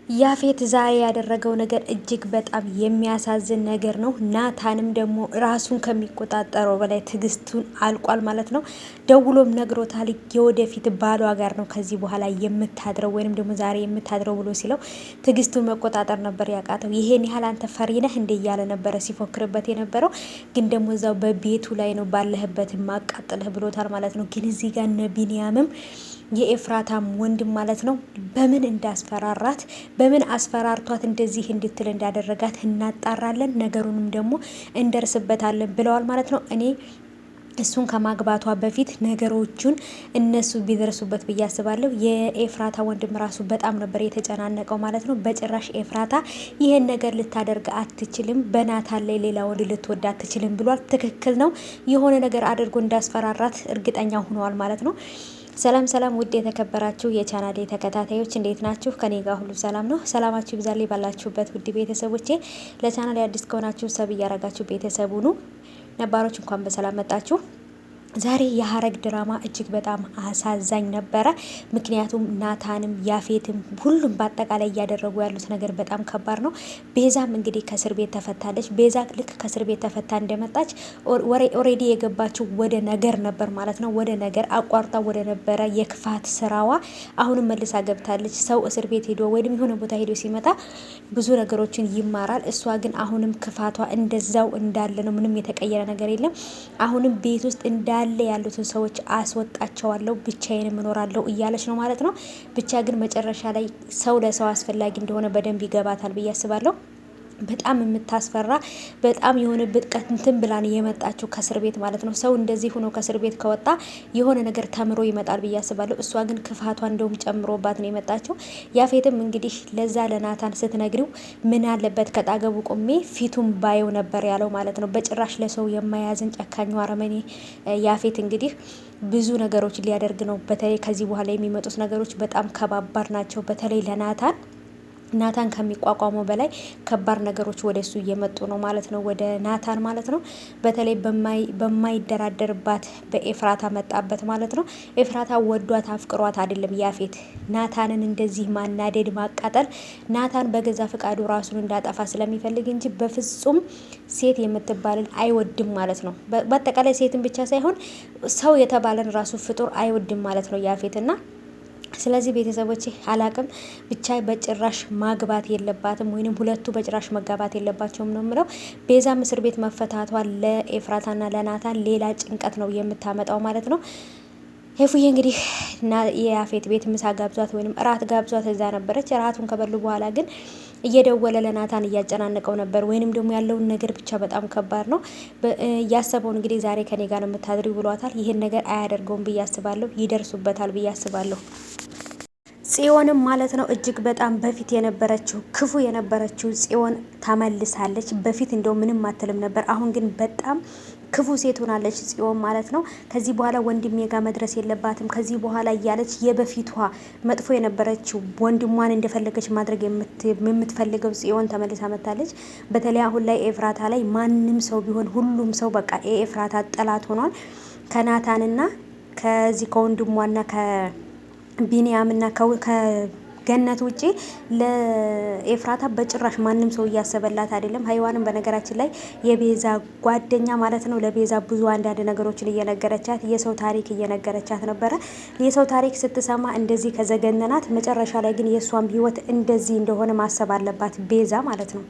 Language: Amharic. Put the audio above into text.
ያፌት ዛሬ ያደረገው ነገር እጅግ በጣም የሚያሳዝን ነገር ነው። ናታንም ደግሞ ራሱን ከሚቆጣጠረው በላይ ትዕግስቱን አልቋል ማለት ነው። ደውሎም ነግሮታል። የወደፊት ባሏ ጋር ነው ከዚህ በኋላ የምታድረው ወይንም ደግሞ ዛሬ የምታድረው ብሎ ሲለው ትዕግስቱን መቆጣጠር ነበር ያቃተው። ይሄን ያህል አንተ ፈሪ ነህ እንደ እያለ ነበረ ሲፎክርበት የነበረው። ግን ደግሞ እዛው በቤቱ ላይ ነው ባለህበት ማቃጠልህ ብሎታል ማለት ነው። ግን እዚህ ጋር እነ ቢንያምም የኤፍራታም ወንድም ማለት ነው በምን እንዳስፈራራት በምን አስፈራርቷት እንደዚህ እንድትል እንዳደረጋት እናጣራለን፣ ነገሩንም ደግሞ እንደርስበታለን ብለዋል ማለት ነው። እኔ እሱን ከማግባቷ በፊት ነገሮቹን እነሱ ቢደርሱበት ብዬ አስባለሁ። የኤፍራታ ወንድም ራሱ በጣም ነበር የተጨናነቀው ማለት ነው። በጭራሽ ኤፍራታ ይሄን ነገር ልታደርግ አትችልም፣ በናታን ላይ ሌላ ወንድ ልትወድ አትችልም ብሏል። ትክክል ነው። የሆነ ነገር አድርጎ እንዳስፈራራት እርግጠኛ ሆነዋል ማለት ነው። ሰላም ሰላም፣ ውድ የተከበራችሁ የቻናሌ ተከታታዮች እንዴት ናችሁ? ከኔ ጋር ሁሉ ሰላም ነው። ሰላማችሁ ይብዛልኝ ባላችሁበት ውድ ቤተሰቦቼ። ለቻናሌ አዲስ ከሆናችሁ ሰብ እያረጋችሁ ቤተሰቡ ኑ፣ ነባሮች እንኳን በሰላም መጣችሁ። ዛሬ የሀረግ ድራማ እጅግ በጣም አሳዛኝ ነበረ። ምክንያቱም ናታንም ያፌትም ሁሉም በአጠቃላይ እያደረጉ ያሉት ነገር በጣም ከባድ ነው። ቤዛም እንግዲህ ከእስር ቤት ተፈታለች። ቤዛ ልክ ከእስር ቤት ተፈታ እንደመጣች ኦሬዲ የገባችው ወደ ነገር ነበር ማለት ነው። ወደ ነገር አቋርጣ ወደ ነበረ የክፋት ስራዋ አሁንም መልሳ ገብታለች። ሰው እስር ቤት ሄዶ ወይም የሆነ ቦታ ሄዶ ሲመጣ ብዙ ነገሮችን ይማራል። እሷ ግን አሁንም ክፋቷ እንደዛው እንዳለ ነው። ምንም የተቀየረ ነገር የለም። አሁንም ቤት ውስጥ እንዳለ ያሉትን ሰዎች አስወጣቸዋለሁ፣ ብቻዬን እኖራለሁ እያለች ነው ማለት ነው። ብቻ ግን መጨረሻ ላይ ሰው ለሰው አስፈላጊ እንደሆነ በደንብ ይገባታል ብዬ አስባለሁ። በጣም የምታስፈራ በጣም የሆነ ብጥቀት እንትን ብላን የመጣችው ከእስር ቤት ማለት ነው። ሰው እንደዚህ ሆኖ ከእስር ቤት ከወጣ የሆነ ነገር ተምሮ ይመጣል ብዬ አስባለሁ። እሷ ግን ክፋቷ እንደውም ጨምሮባት ነው የመጣችው። ያፌትም እንግዲህ ለዛ ለናታን ስትነግሪው ምን አለበት ከጣገቡ ቆሜ ፊቱን ባየው ነበር ያለው ማለት ነው። በጭራሽ ለሰው የማያዝን ጨካኙ አረመኔ ያፌት እንግዲህ ብዙ ነገሮች ሊያደርግ ነው። በተለይ ከዚህ በኋላ የሚመጡት ነገሮች በጣም ከባባድ ናቸው። በተለይ ናታን ከሚቋቋመው በላይ ከባድ ነገሮች ወደ እሱ እየመጡ ነው ማለት ነው፣ ወደ ናታን ማለት ነው። በተለይ በማይደራደርባት በኤፍራታ መጣበት ማለት ነው። ኤፍራታ ወዷት አፍቅሯት አይደለም ያፌት ናታንን እንደዚህ ማናደድ ማቃጠል፣ ናታን በገዛ ፈቃዱ ራሱን እንዳጠፋ ስለሚፈልግ እንጂ በፍጹም ሴት የምትባልን አይወድም ማለት ነው። በአጠቃላይ ሴትን ብቻ ሳይሆን ሰው የተባለን ራሱ ፍጡር አይወድም ማለት ነው ያፌትና ስለዚህ ቤተሰቦቼ አላቅም ብቻ በጭራሽ ማግባት የለባትም ወይንም ሁለቱ በጭራሽ መጋባት የለባቸውም ነው የምለው። ቤዛም እስር ቤት መፈታቷ ለኤፍራታና ለናታን ሌላ ጭንቀት ነው የምታመጣው ማለት ነው። ሄፉዬ እንግዲህ የያፌት ቤት ምሳ ጋብዟት ወይንም እራት ጋብዟት እዛ ነበረች። እራቱን ከበሉ በኋላ ግን እየደወለ ለናታን እያጨናነቀው ነበር። ወይንም ደግሞ ያለውን ነገር ብቻ በጣም ከባድ ነው እያሰበውን እንግዲህ ዛሬ ከኔ ጋር ነው የምታድሪው ብሏታል። ይህን ነገር አያደርገውም ብዬ አስባለሁ። ይደርሱበታል ብዬ አስባለሁ። ጽዮንም ማለት ነው እጅግ በጣም በፊት የነበረችው ክፉ የነበረችው ጽዮን ተመልሳለች። በፊት እንደው ምንም አትልም ነበር። አሁን ግን በጣም ክፉ ሴት ሆናለች ጽዮን ማለት ነው። ከዚህ በኋላ ወንድሜ ጋር መድረስ የለባትም ከዚህ በኋላ እያለች የበፊቷ መጥፎ የነበረችው ወንድሟን እንደፈለገች ማድረግ የምትፈልገው ጽዮን ተመልሳ መታለች። በተለይ አሁን ላይ ኤፍራታ ላይ ማንም ሰው ቢሆን ሁሉም ሰው በቃ የኤፍራታ ጠላት ሆኗል። ከናታንና ከዚህ ከወንድሟና ቢንያምና ከገነት ውጪ ለኤፍራታ በጭራሽ ማንም ሰው እያሰበላት አይደለም። ሀይዋንም በነገራችን ላይ የቤዛ ጓደኛ ማለት ነው ለቤዛ ብዙ አንዳንድ ነገሮችን እየነገረቻት የሰው ታሪክ እየነገረቻት ነበረ። የሰው ታሪክ ስትሰማ እንደዚህ ከዘገነናት መጨረሻ ላይ ግን የእሷም ህይወት እንደዚህ እንደሆነ ማሰብ አለባት ቤዛ ማለት ነው።